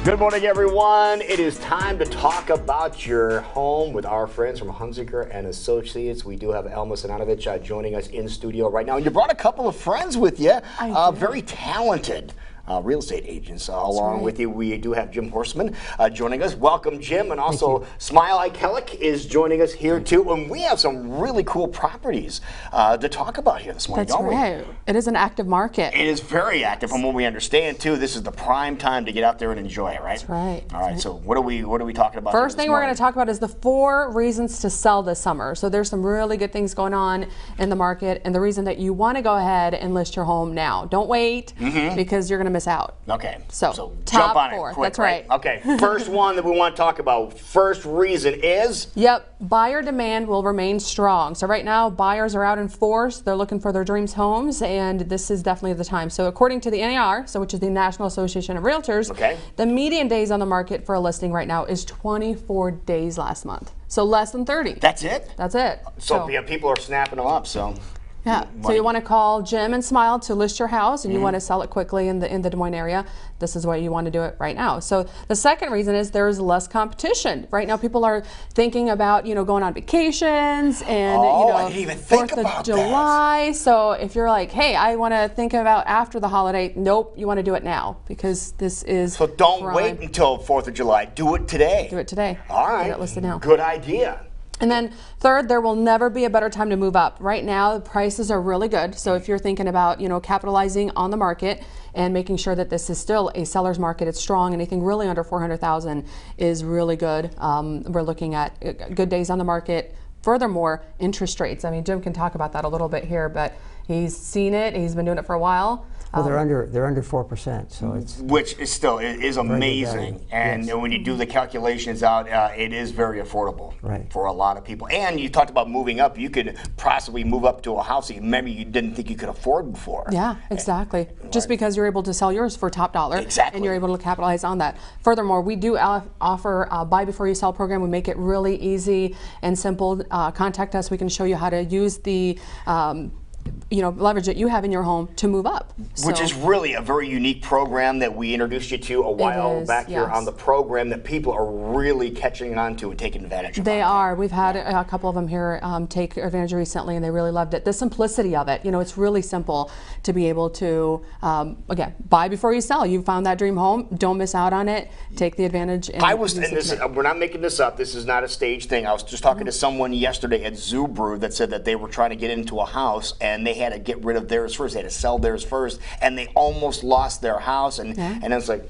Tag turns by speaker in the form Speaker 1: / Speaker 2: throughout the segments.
Speaker 1: Good morning, everyone. It is time to talk about your home with our friends from Hunziker and Associates. We do have Elma Sinanovich joining us in studio right now. And you brought a couple of friends with you, very talented real estate agents along with you. We do have Jim Horstman joining us. Welcome, Jim. And also Smile Ikelik is joining us here too. And we have some really cool properties to talk about here this morning, don't we?
Speaker 2: That's right. It is an active market.
Speaker 1: It is very active from what we understand too. This is the prime time to get out there and enjoy it, right?
Speaker 2: That's right.
Speaker 1: All right, so what are we talking about?
Speaker 2: First thing we're going to talk about is the 4 reasons to sell this summer. So there's some really good things going on in the market, and the reason that you want to go ahead and list your home now. Don't wait because you're going to miss out.
Speaker 1: Okay.
Speaker 2: So
Speaker 1: jump on
Speaker 2: top 4.
Speaker 1: it quick,
Speaker 2: That's right.
Speaker 1: Okay. First one that we want to talk about. First reason is?
Speaker 2: Yep. Buyer demand will remain strong. So right now, buyers are out in force. They're looking for their dreams homes, and this is definitely the time. So according to the NAR, which is the National Association of Realtors, the median days on the market for a listing right now is 24 days last month. So less than 30.
Speaker 1: That's it?
Speaker 2: That's it.
Speaker 1: So yeah, people are snapping them up. So.
Speaker 2: Yeah, so you want to call Jim and Smile to list your house, and you want to sell it quickly in the Des Moines area. This is why you want to do it right now. So the second reason is there's less competition. Right now people are thinking about, going on vacations and,
Speaker 1: I didn't even think
Speaker 2: 4th
Speaker 1: about
Speaker 2: of July.
Speaker 1: That.
Speaker 2: So if you're like, hey, I want to think about after the holiday, nope, you want to do it now because this is
Speaker 1: So don't wait until 4th of July. Do it today.
Speaker 2: Do it today.
Speaker 1: All right.
Speaker 2: Get it listed now.
Speaker 1: Good idea.
Speaker 2: And then third, there will never be a better time to move up. Right now, the prices are really good. So if you're thinking about, capitalizing on the market and making sure that this is still a seller's market, it's strong. Anything really under 400,000 is really good. We're looking at good days on the market. Furthermore, interest rates. I mean, Jim can talk about that a little bit here, but he's seen it. He's been doing it for a while.
Speaker 3: Well, they're under 4%, so it's
Speaker 1: which is still is amazing, and when you do the calculations out, it is very affordable for a lot of people. And you talked about moving up. You could possibly move up to a house that maybe you didn't think you could afford before.
Speaker 2: Yeah, exactly. Just because you're able to sell yours for top dollar, and you're able to capitalize on that. Furthermore, we do offer a buy before you sell program. We make it really easy and simple. Contact us. We can show you how to use the leverage that you have in your home to move up.
Speaker 1: Which is really a very unique program that we introduced you to a while back here on the program that people are really catching on to and taking advantage of.
Speaker 2: They are. We've had a couple of them here take advantage recently, and they really loved it. The simplicity of it. It's really simple to be able to, again, buy before you sell. You found that dream home. Don't miss out on it. Take the advantage. And
Speaker 1: we're not making this up. This is not a staged thing. I was just talking to someone yesterday at Zoo Brew that said that they were trying to get into a house and they had to get rid of theirs first. They had to sell theirs first, and they almost lost their house. And it's like,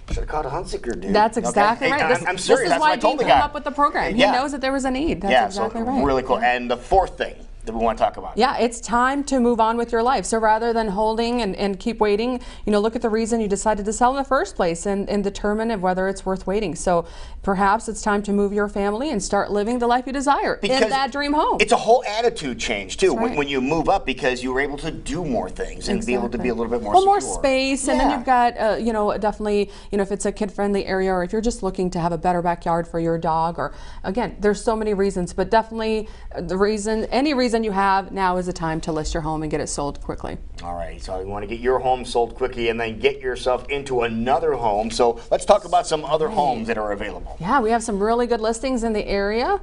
Speaker 1: should have called a Hunziker, dude.
Speaker 2: That's exactly right.
Speaker 1: I'm serious.
Speaker 2: This is why Dean came up with the program. He knows that there was a need. That's exactly right.
Speaker 1: Really cool. And the fourth thing that we want to talk about.
Speaker 2: Yeah, it's time to move on with your life. So rather than holding and keep waiting, look at the reason you decided to sell in the first place and determine if whether it's worth waiting. So perhaps it's time to move your family and start living the life you desire in that dream home.
Speaker 1: It's a whole attitude change too when you move up, because you were able to do more things and be able to be a little bit more secure.
Speaker 2: More space, and then you've got definitely, if it's a kid-friendly area, or if you're just looking to have a better backyard for your dog, or again, there's so many reasons, but definitely any reason you have, now is the time to list your home and get it sold quickly.
Speaker 1: All right, so you want to get your home sold quickly and then get yourself into another home. So let's talk about some other homes that are available.
Speaker 2: Yeah, we have some really good listings in the area.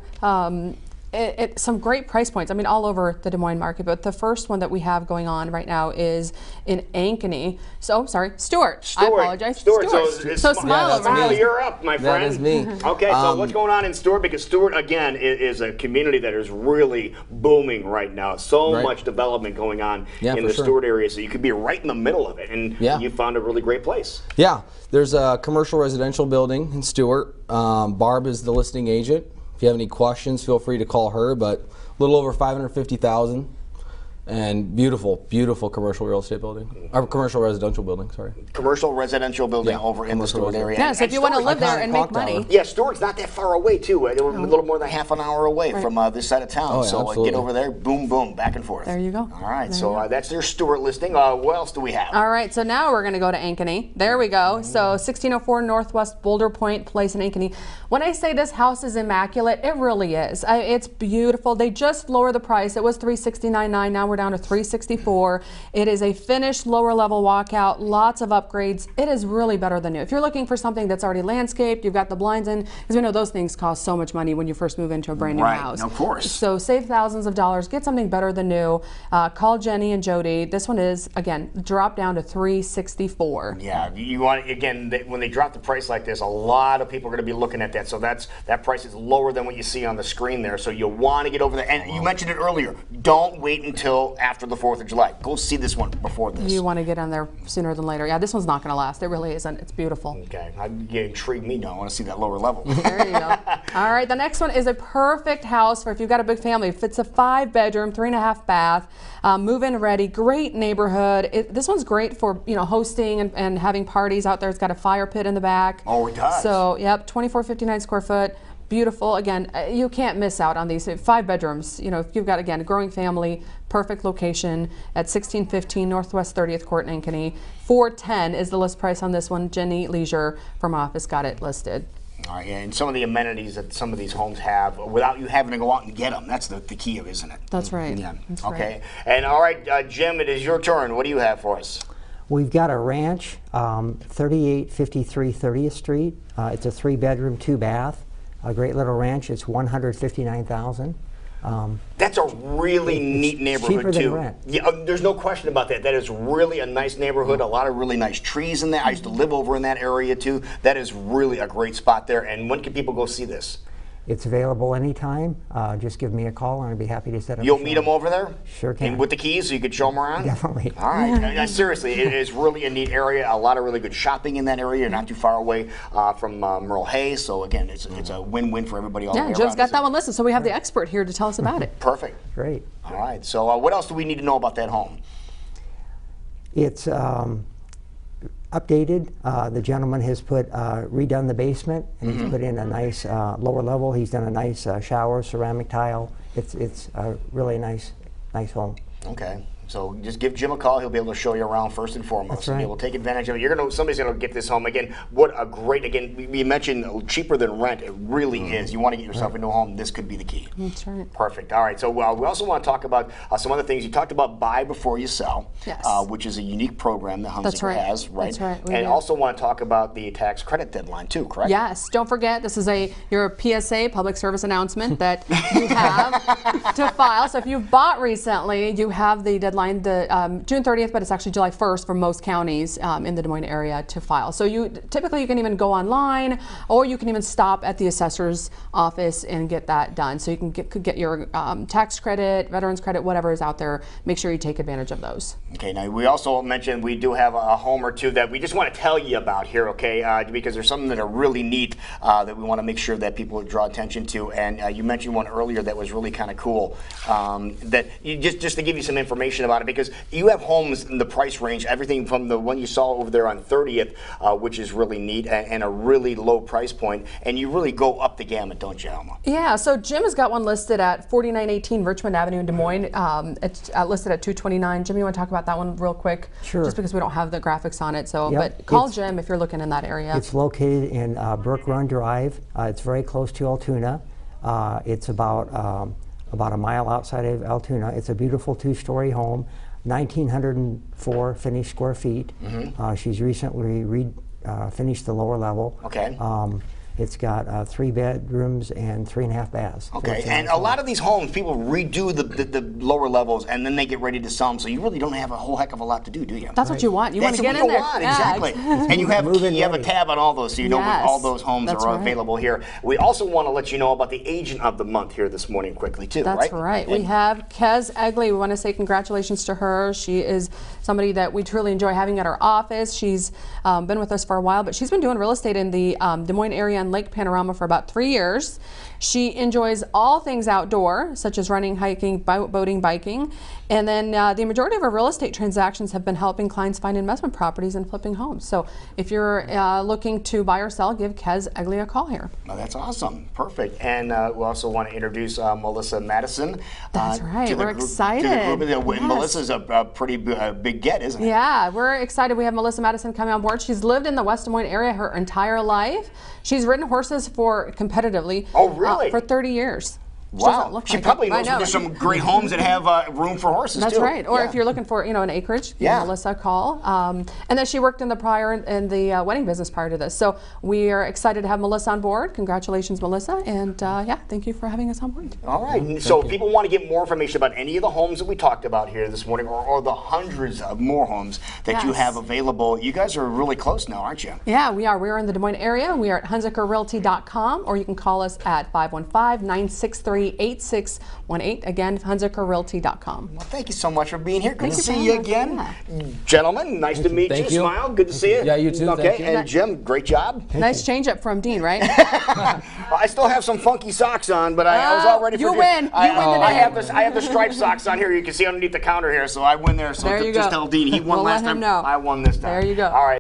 Speaker 2: Some great price points. I mean, all over the Des Moines market, but the first one that we have going on right now is in Ankeny. Stuart. I apologize.
Speaker 1: Stuart.
Speaker 2: So Smile over
Speaker 1: here. You're up, my friend.
Speaker 3: That is me.
Speaker 1: Okay, so what's going on in Stuart? Because Stuart, again, is a community that is really booming right now. So much development going on in the Stuart area, so you could be right in the middle of it, and you found a really great place.
Speaker 4: Yeah, there's a commercial residential building in Stuart. Barb is the listing agent. If you have any questions, feel free to call her, but a little over 550,000. And beautiful, beautiful commercial real estate building. Or commercial residential building, sorry.
Speaker 1: Commercial residential building over in the Stuart area.
Speaker 2: Yeah, so if you want to live there and make money.
Speaker 1: Yeah, Stuart's not that far away, too. A little more than half an hour away from this side of town. So get over there, boom, boom, back and forth.
Speaker 2: There you go.
Speaker 1: All right, so that's their Stuart listing. What else do we have?
Speaker 2: All right, so now we're going to go to Ankeny. There we go. So 1604 Northwest Boulder Point Place in Ankeny. When I say this house is immaculate, it really is. It's beautiful. They just lowered the price. It was $369.9. Now we're we're down to $364. It is a finished lower level walkout, lots of upgrades. It is really better than new. If you're looking for something that's already landscaped, you've got the blinds in, because we know those things cost so much money when you first move into a brand new house.
Speaker 1: Right, of course.
Speaker 2: So save thousands of dollars, get something better than new. Call Jenny and Jody. This one is, again, dropped down to $364.
Speaker 1: Yeah, you want, again, when they drop the price like this, a lot of people are going to be looking at that. So that price is lower than what you see on the screen there. So you'll want to get over there. And you mentioned it earlier. Don't wait until after the 4th of July. Go see this one before this.
Speaker 2: You want to get on there sooner than later. Yeah, this one's not going to last. It really isn't. It's beautiful.
Speaker 1: Okay, you intrigued me now. I want to see that lower level.
Speaker 2: There you go. All right, the next one is a perfect house for if you've got a big family. It's a 5-bedroom, 3.5 bath, move-in ready, great neighborhood. This one's great for hosting and having parties out there. It's got a fire pit in the back.
Speaker 1: Oh, it does.
Speaker 2: So, yep, 2459 square foot. Beautiful. Again, you can't miss out on these 5 bedrooms. If you've got, again, a growing family, perfect location at 1615 Northwest 30th Court in Ankeny. $410 is the list price on this one. Jenny Leisure from office got it listed.
Speaker 1: All right, and some of the amenities that some of these homes have without you having to go out and get them. That's the key of, isn't it?
Speaker 2: That's right.
Speaker 1: Yeah.
Speaker 2: That's
Speaker 1: okay.
Speaker 2: Right.
Speaker 1: And all right, Jim, it is your turn. What do you have for us?
Speaker 3: We've got a ranch, 3853 30th Street. It's a 3-bedroom, 2-bath. A great little ranch. It's $159,000.
Speaker 1: That's a really neat neighborhood
Speaker 3: cheaper
Speaker 1: too.
Speaker 3: than rent.
Speaker 1: Yeah, there's no question about that. That is really a nice neighborhood. A lot of really nice trees in there. I used to live over in that area too. That is really a great spot there. And when can people go see this?
Speaker 3: It's available anytime. Just give me a call and I'd be happy to set up.
Speaker 1: You'll meet them over there?
Speaker 3: Sure can.
Speaker 1: And with the keys so you could show them around?
Speaker 3: Definitely.
Speaker 1: All right. Seriously, it is really a neat area. A lot of really good shopping in that area. You're not too far away from Merle Hayes. So again, it's a win-win for everybody all the way around.
Speaker 2: Yeah, Jim's got that one listed, so we have the expert here to tell us about it.
Speaker 1: Perfect.
Speaker 3: Great.
Speaker 1: All right. So what else do we need to know about that home?
Speaker 3: It's updated. The gentleman has redone the basement and he's put in a nice lower level. He's done a nice shower, ceramic tile. It's a really nice home.
Speaker 1: Okay. So just give Jim a call. He'll be able to show you around first and foremost.
Speaker 3: That's right.
Speaker 1: And he will take advantage of it. Somebody's going to get this home. Again, what a great, we mentioned cheaper than rent. It really is. You want to get yourself into a home, this could be the key.
Speaker 2: That's right.
Speaker 1: Perfect. All right. So we also want to talk about some other things. You talked about buy before you sell,
Speaker 2: yes.
Speaker 1: Which is a unique program that Hunziker has, right?
Speaker 2: That's right.
Speaker 1: And also want to talk about the tax credit deadline too, correct?
Speaker 2: Yes. Don't forget, this is your PSA, public service announcement, that you have to file. So if you've bought recently, you have the deadline, June 30th, but it's actually July 1st for most counties in the Des Moines area to file. So typically you can even go online, or you can even stop at the assessor's office and get that done. So you can get your tax credit, veterans credit, whatever is out there. Make sure you take advantage of those.
Speaker 1: Okay, now we also mentioned we do have a home or two that we just want to tell you about here, okay? Because there's something that are really neat that we want to make sure that people draw attention to. And you mentioned one earlier that was really kind of cool. That just to give you some information about it, because you have homes in the price range, everything from the one you saw over there on 30th, which is really neat, and a really low price point. And you really go up the gamut, don't you, Alma?
Speaker 2: Yeah, so Jim has got one listed at 4918 Richmond Avenue in Des Moines. It's listed at $229. Jim, you want to talk about that one real quick?
Speaker 3: Sure.
Speaker 2: Just because we don't have the graphics on it. So,
Speaker 3: Yep.
Speaker 2: but call Jim if you're looking in that area.
Speaker 3: It's located in Brook Run Drive. It's very close to Altoona. It's about a mile outside of Altoona. It's a beautiful 2-story home, 1,904 finished square feet. She's recently finished the lower level.
Speaker 1: Okay.
Speaker 3: It's got 3 bedrooms and 3.5 baths.
Speaker 1: Okay, and a lot of these homes, people redo the lower levels and then they get ready to sell them, so you really don't have a whole heck of a lot to do you?
Speaker 2: That's what you want. You want to get in there.
Speaker 1: That's what you want, exactly. And you have a tab on all those, so you know when all those homes are available here. We also want to let you know about the agent of the month here this morning quickly too, right?
Speaker 2: That's right. We have Kez Egley. We want to say congratulations to her. She is somebody that we truly enjoy having at our office. She's been with us for a while, but she's been doing real estate in the Des Moines area and Lake Panorama for about 3 years. She enjoys all things outdoor, such as running, hiking, boating, biking. And then the majority of our real estate transactions have been helping clients find investment properties and flipping homes. So if you're looking to buy or sell, give Kez Egley a call here.
Speaker 1: Well, that's awesome. Perfect. And we also want to introduce Melissa Madison.
Speaker 2: That's right. We're excited.
Speaker 1: To the group.
Speaker 2: Yes.
Speaker 1: Melissa's a pretty big get, isn't it?
Speaker 2: Yeah, we're excited. We have Melissa Madison coming on board. She's lived in the West Des Moines area her entire life. She's ridden horses competitively
Speaker 1: oh, really?
Speaker 2: for 30 years.
Speaker 1: Wow.
Speaker 2: Look
Speaker 1: She
Speaker 2: like
Speaker 1: probably
Speaker 2: it. I
Speaker 1: knows
Speaker 2: know,
Speaker 1: there's
Speaker 2: right?
Speaker 1: some great homes that have room for horses,
Speaker 2: That's
Speaker 1: too.
Speaker 2: right. Or
Speaker 1: Yeah.
Speaker 2: if you're looking for, an acreage, give
Speaker 1: Yeah.
Speaker 2: Melissa a call. And then she worked in the wedding business prior to this. So we are excited to have Melissa on board. Congratulations, Melissa. And yeah, thank you for having us on board.
Speaker 1: All right. So if people want to get more information about any of the homes that we talked about here this morning, or the hundreds of more homes that you
Speaker 2: Yes.
Speaker 1: have available, you guys are really close now, aren't you?
Speaker 2: Yeah, we are. We're in the Des Moines area. We are at hunzikerrealty.com, or you can call us at 515-963-8618. Again, hunzikerrealty.com.
Speaker 1: Well, thank you so much for being here. Good to
Speaker 2: Thank you for
Speaker 1: see you
Speaker 2: having us.
Speaker 1: again. Gentlemen, nice to meet
Speaker 4: Thank
Speaker 1: you.
Speaker 4: you.
Speaker 1: Smile. Good to see you.
Speaker 4: Yeah, you too.
Speaker 1: Okay,
Speaker 4: Thank you.
Speaker 1: and Jim, great job.
Speaker 2: Nice change up from Dean, right?
Speaker 1: I still have some funky socks on, but I was all ready for
Speaker 2: you
Speaker 1: it.
Speaker 2: win.
Speaker 1: I,
Speaker 2: You win
Speaker 1: I
Speaker 2: today.
Speaker 1: have the striped socks on here. You can see underneath the counter here, so I win there. So
Speaker 2: There you
Speaker 1: just
Speaker 2: go.
Speaker 1: tell Dean he won
Speaker 2: We'll
Speaker 1: last
Speaker 2: let him
Speaker 1: time.
Speaker 2: know.
Speaker 1: I won this time.
Speaker 2: There you go.
Speaker 1: All right.